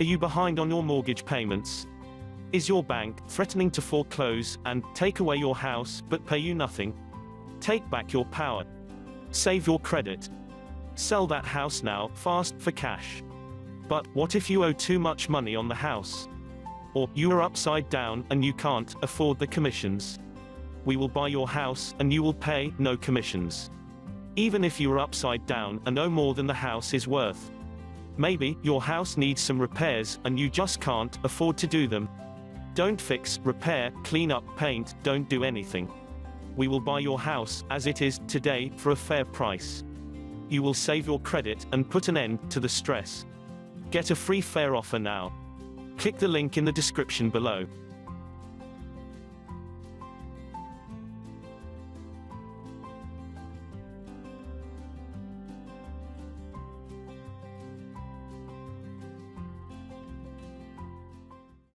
Are you behind on your mortgage payments? Is your bank threatening to foreclose and take away your house but pay you nothing? Take back your power. Save your credit. Sell that house now, fast, for cash. But what if you owe too much money on the house? Or you are upside down and you can't afford the commissions? We will buy your house and you will pay no commissions. Even if you are upside down and owe more than the house is worth. Maybe your house needs some repairs and you just can't afford to do them. Don't fix, repair, clean up, paint, don't do anything. We will buy your house as it is today for a fair price. You will save your credit and put an end to the stress. Get a free fair offer now. Click the link in the description below.